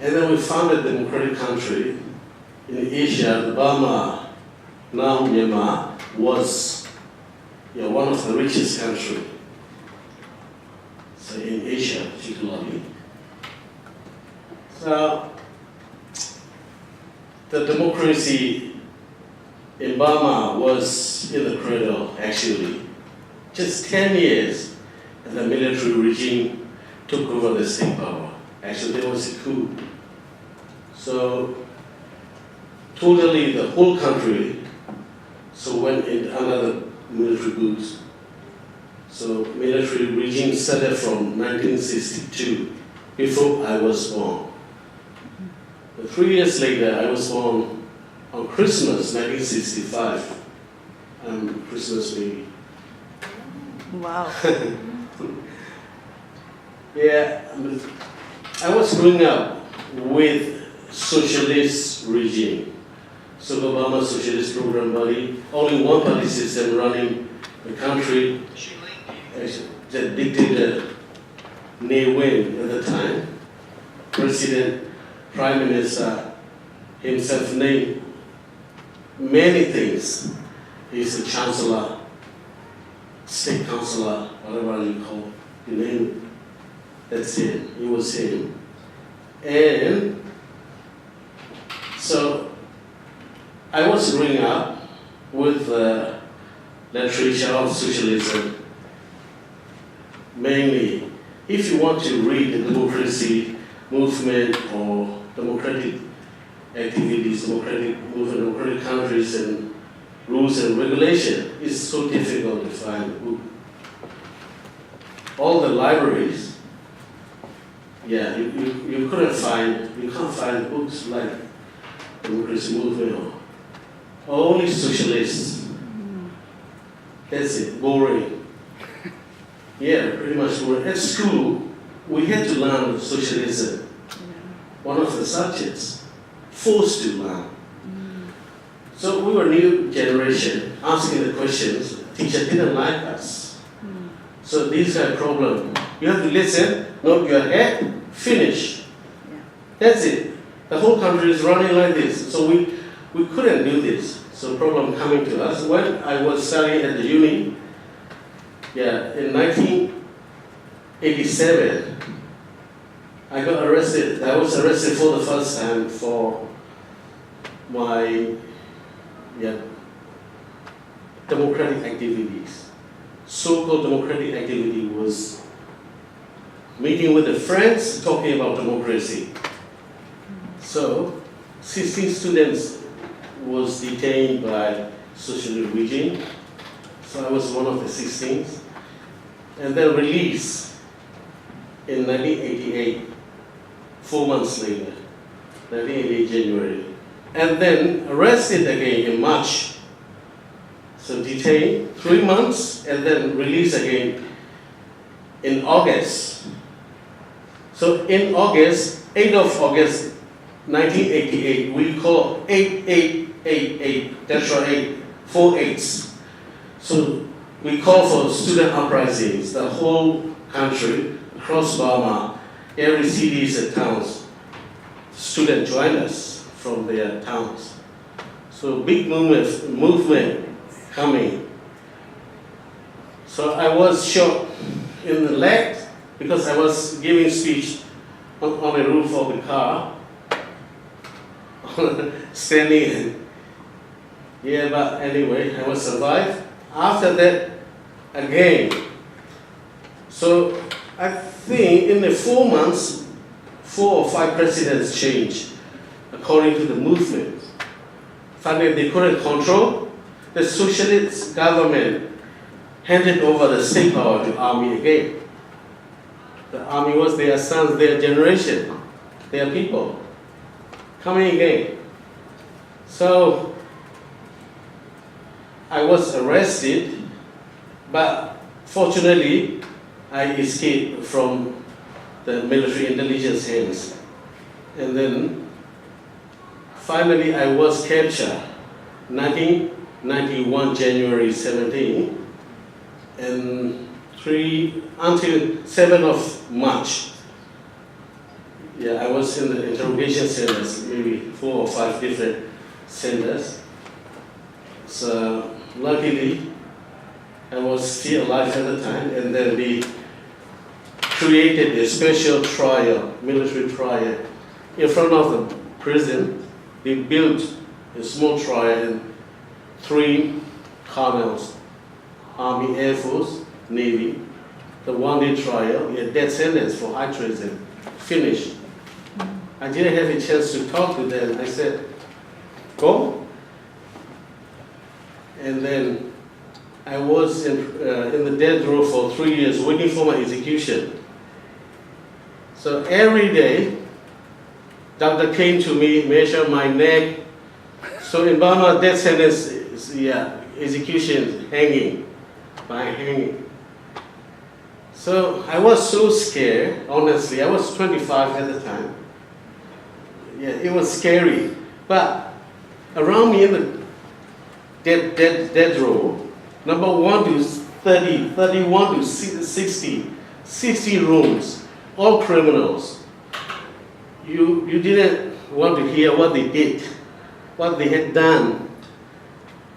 And then we founded a democratic country in Asia. Burma, now Myanmar, was one of the richest countries. So in Asia, particularly. So the democracy in Burma was in the cradle, actually. Just 10 years, and the military regime took over the state power. Actually, there was a coup. So totally the whole country went in under the military boots. So military regime started from 1962, before I was born. But 3 years later, I was born on Christmas, 1965. I'm Christmas baby. Wow. Yeah, I was growing up with socialist regime. So Obama Socialist Program Party, only one party system running the country. The dictator Ne Win at the time, President, Prime Minister, himself named many things. He's a chancellor, state councillor, whatever you call it, you name it. That's him. It was him. And so I was growing up with the literature of socialism. Mainly, if you want to read the democracy movement or democratic activities, democratic movement, democratic countries and rules and regulation, it's so difficult to find a book. All the libraries, you can't find books like democracy movement or only socialists. That's it, boring. Yeah, pretty much boring. At school, we had to learn socialism. One of the subjects, forced to learn. So we were new generation, asking the questions. Teacher didn't like us. So these are problem. You have to listen, nod your head, finish. That's it. The whole country is running like this. So we couldn't do this. So problem coming to us. When I was studying at the uni, in 1987, I got arrested. I was arrested for the first time for my democratic activities. So-called democratic activity was meeting with the friends, talking about democracy. So 16 students was detained by socialist regime. So I was one of the 16. And then released in 1988, 4 months later, 1988 January. And then arrested again in March. So detained 3 months and then released again in August. So in August, 8th of August 1988, we call 8888, that's right, 4 8s. So we call for student uprisings, the whole country, across Burma, every cities and towns. Students join us from their towns. So big movement coming. So I was shot in the leg because I was giving speech on the roof of the car, standing. But anyway, I was survived. After that, again. So I think in the 4 months, 4 or 5 presidents changed according to the movement. Finally, they couldn't control. The socialist government handed over the state power to army again. The army was their sons, their generation, their people, coming again. So I was arrested, but fortunately, I escaped from the military intelligence hands. And then finally, I was captured 1991 January 17, and until 7th of March, I was in the interrogation centers, maybe 4 or 5 different centers. So luckily, I was still alive at the time, and then we created a special trial, military trial, in front of the prison. They built a small trial and 3 colonels, Army, Air Force, Navy, the 1-day trial, death sentence for high treason, finished. I didn't have a chance to talk to them. I said, go. And then I was in the death row for 3 years waiting for my execution. So every day, doctor came to me, measured my neck. So in Burma, death sentence is, execution, hanging, by hanging. So I was so scared, honestly. I was 25 at the time. It was scary. But around me in the death row, number 1 to 30, 31 to 60, 60 rooms, all criminals. You didn't want to hear what they did, what they had done.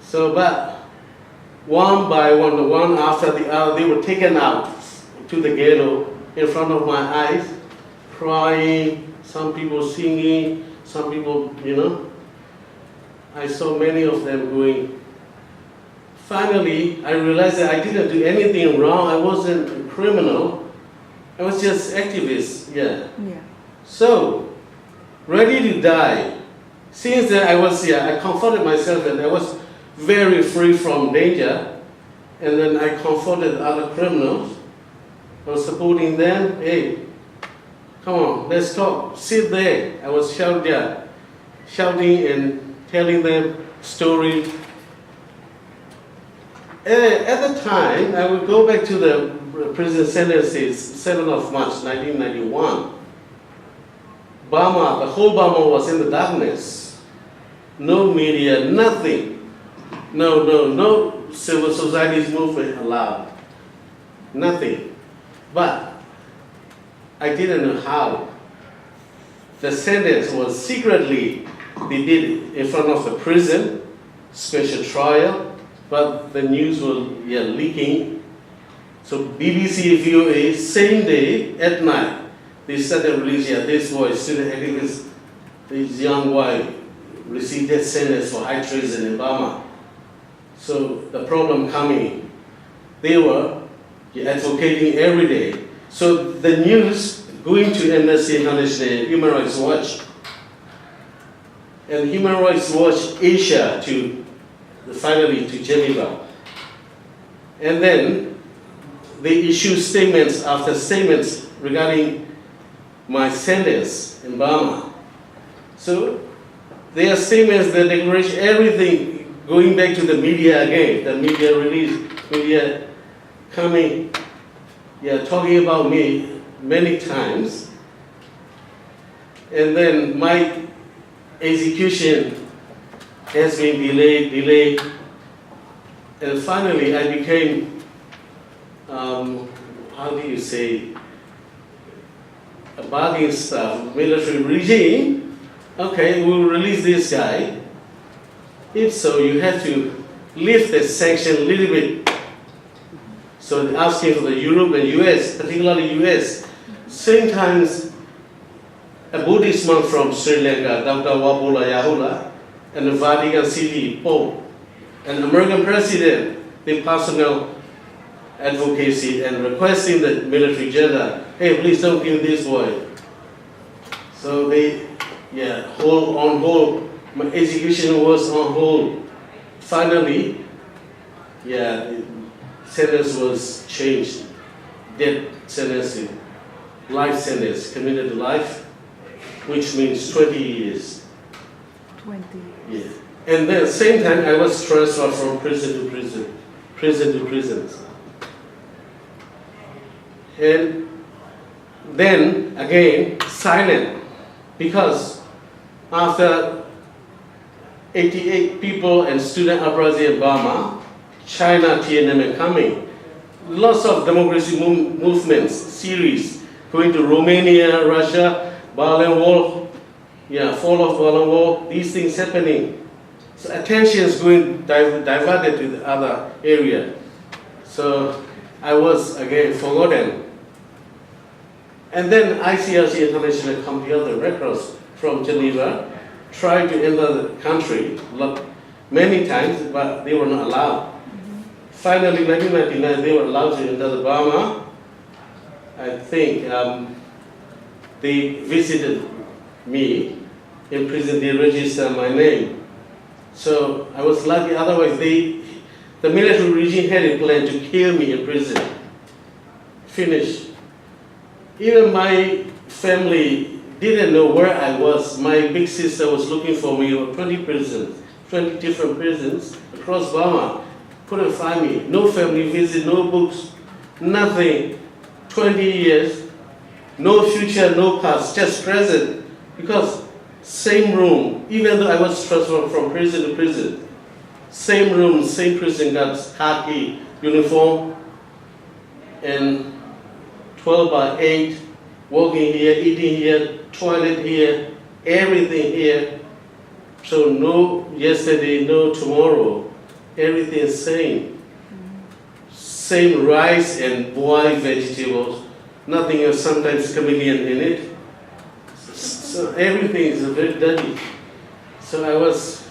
So, but one by one after the other, they were taken out to the ghetto in front of my eyes, crying, some people singing, some people, I saw many of them going. Finally, I realized that I didn't do anything wrong. I wasn't a criminal. I was just activist, So, ready to die. Since then, I comforted myself that I was very free from danger. And then I comforted other criminals. I was supporting them. Hey, come on, let's talk. Sit there. I was shouting and telling them stories. At the time, I would go back to the prison sentences, 7th of March, 1991. Burma, the whole Burma was in the darkness. No media, nothing. No civil society movement allowed. Nothing. But I didn't know how. The sentence was secretly, they did it in front of the prison, special trial, but the news was leaking. So BBC, VOA, same day at night, they started releasing this boy, student activist, this young boy, received death sentence for high treason in Burma. So the problem coming, they were advocating every day. So the news going to Amnesty International, Human Rights Watch, and Human Rights Watch Asia finally to Geneva. And then they issue statements after statements regarding my sentence in Burma. So their statements, the declaration, everything going back to the media again, the media release, media coming, talking about me many times. And then my execution has been delayed. And finally I became, how do you say, a bargaining staff, military regime. Okay, we'll release this guy. If so, you have to lift the sanction a little bit. So they're asking for the Europe and US, particularly US. Same times, a Buddhist monk from Sri Lanka, Dr. Wapula Yahula, and the Vatican City Pope, and American President, the personal advocacy and requesting the military general, hey, please don't kill this boy. So they, hold. My execution was on hold. Finally, the sentence was changed. Death sentence, life sentence, committed to life, which means 20 years. 20. Yeah. And then at the same time, I was transferred from prison to prison. And then again, silent, because after 88 people and student uprising in Burma, China, Tiananmen coming, lots of democracy movements, series, going to Romania, Russia, Berlin Wall, fall of Berlin Wall, these things happening. So attention is going diverted to the other area. So I was again forgotten. And then ICRC International come here, the Red Cross from Geneva, tried to enter the country many times, but they were not allowed. Finally, in 1999, they were allowed to enter the Burma. I think they visited me in prison, they registered my name. So I was lucky, otherwise the military regime had a plan to kill me in prison. Finished. Even my family didn't know where I was. My big sister was looking for me in 20 prisons, 20 different prisons across Burma. Couldn't find me. No family visit, no books, nothing. 20 years, no future, no past, just present. Because same room, even though I was transferred from prison to prison, same room, same prison guards, khaki uniform, and 12 by 8, walking here, eating here, toilet here, everything here. So no yesterday, no tomorrow, everything is same. Same rice and boiled vegetables, nothing else, sometimes chameleon in it. So everything is very dirty. So I was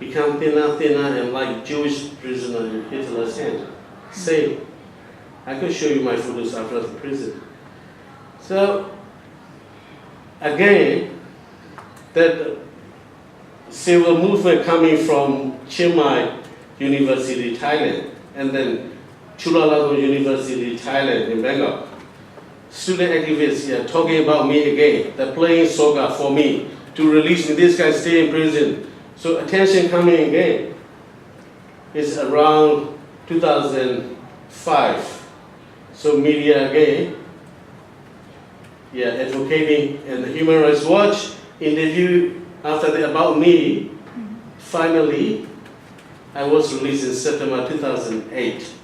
become thinner and like Jewish prisoner in Hitler's hand. Same. I could show you my photos after the prison. So again, that civil movement coming from Chiang Mai University, Thailand, and then Chulalongkorn University, Thailand, in Bangkok. Student activists here talking about me again. They're playing soga for me to release me. This guy stay in prison. So attention coming again. It's around 2005. So media again, advocating, and the Human Rights Watch interview after the about me. Finally, I was released in September 2008.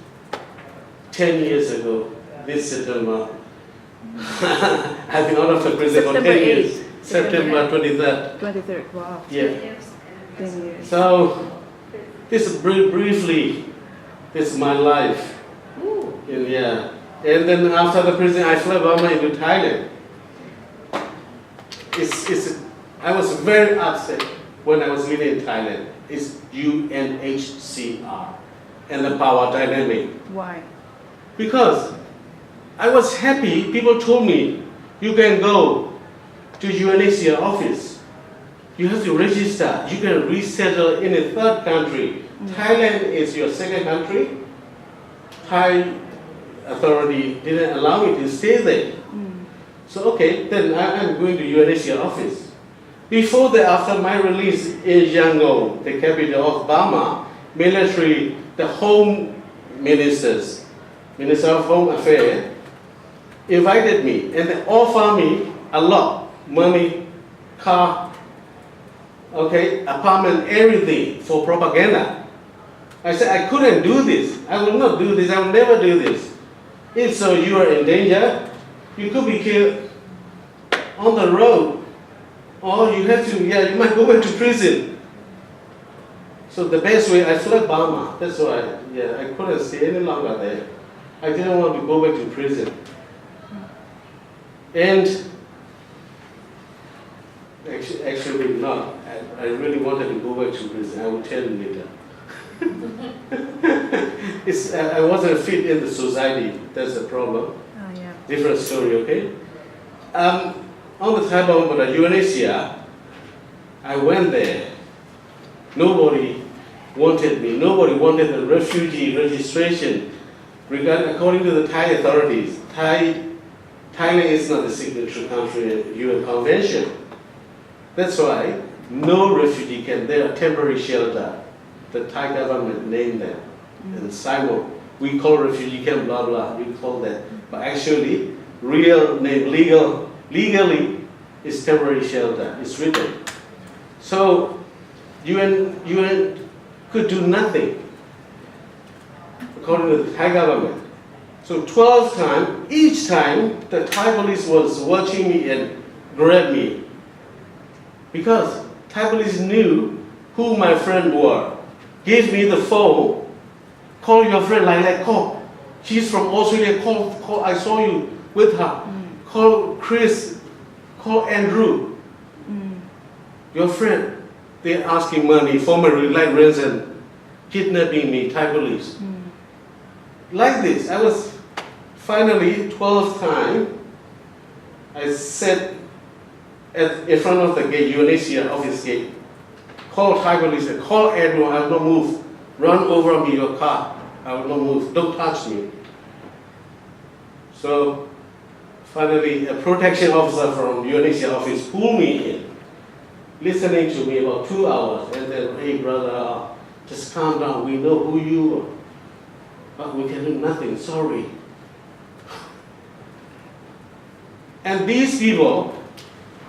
10 years ago, this September. I've been out of the prison for 10 years. September 23rd. 23rd, wow. Yeah. 10 years. So, this briefly, this is my life. And then after the prison, I fled Burma into Thailand. I was very upset when I was living in Thailand. It's UNHCR and the power dynamic. Why? Because I was happy, people told me, you can go to UNHCR office. You have to register. You can resettle in a third country. Thailand is your second country. Thai authority didn't allow me to stay there. So okay, then I'm going to UNHCR office. Before that, after my release in Yangon, the capital of Burma, military, the home ministers, Minister of Home Affairs, invited me and they offered me a lot, money, car, apartment, everything for propaganda. I said, I couldn't do this. I will not do this. I will never do this. If so, you are in danger. You could be killed on the road, or you have to, you might go back to prison. So the best way, I fled Burma. That's why, I couldn't stay any longer there. I didn't want to go back to prison. And actually not. I really wanted to go back to prison. I will tell you later. I wasn't fit in the society. That's the problem. Different story, okay? On the time of the UNHCR, I went there. Nobody wanted me. Nobody wanted the refugee registration. According to the Thai authorities, Thailand is not a signatory country in UN Convention. That's why no refugee can. They are temporary shelter. The Thai government named them. And Simon, we call refugee camp, blah, blah, we call that. But actually, real name, legally, is temporary shelter. It's written. So, UN could do nothing, according to the Thai government. So 12 times, each time, the Thai police was watching me and grabbed me. Because Thai police knew who my friend were. Gave me the phone. Call your friend, like call. She's from Australia, call, I saw you with her. Call Chris, call Andrew. Your friend. They're asking money for my reason, kidnapping me, Thai police. Like this, I was finally 12th time, I sat in front of the gate, UNHCR office gate, call Thai police, call Andrew, I will not move, run over me your car, I will not move, don't touch me. So finally a protection officer from UNHCR office pulled me in, listening to me about 2 hours, and then, hey brother, just calm down, we know who you are, but we can do nothing, sorry. And these people,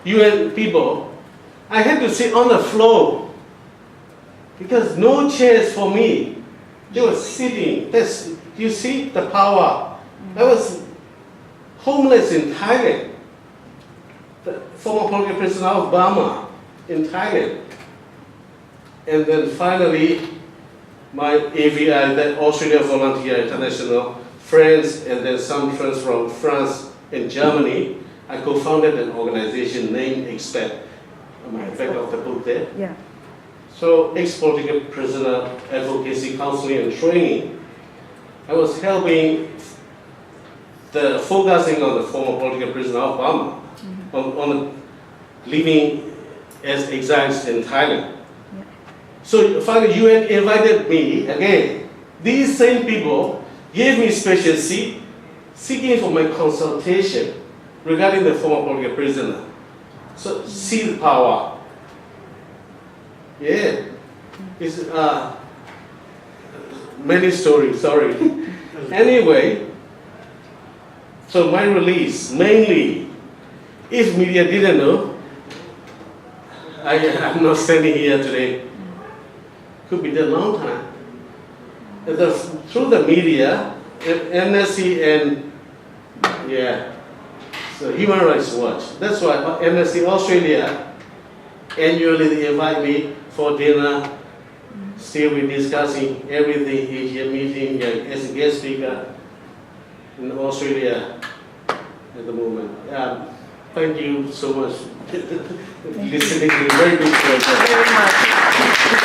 UN people, I had to sit on the floor because no chairs for me. They were sitting. You see the power. I was homeless in Thailand. The former political prisoner of Burma in Thailand. And then finally, my AVI, the Australia Volunteer International, friends, and then some friends from France and Germany, I co-founded an organization named EXPAT. On my back of the book there. Yeah. So, ex-political prisoner advocacy, counseling, and training. I was helping focusing on the former political prisoner of Burma, on living as exiles in Thailand. Yeah. So finally, UN invited me again. These same people gave me special seat, seeking for my consultation regarding the former political prisoner. So see the power. Yeah, it's many stories. Sorry. Anyway, so my release mainly, if media didn't know, I'm not standing here today. Could be a long time. Through the media, Amnesty and so Human Rights Watch. That's why Amnesty Australia annually they invite me for dinner. Still we discussing everything, Asia meeting as a guest speaker in Australia at the moment. Thank you so much listening to me. Very big pleasure. Very much.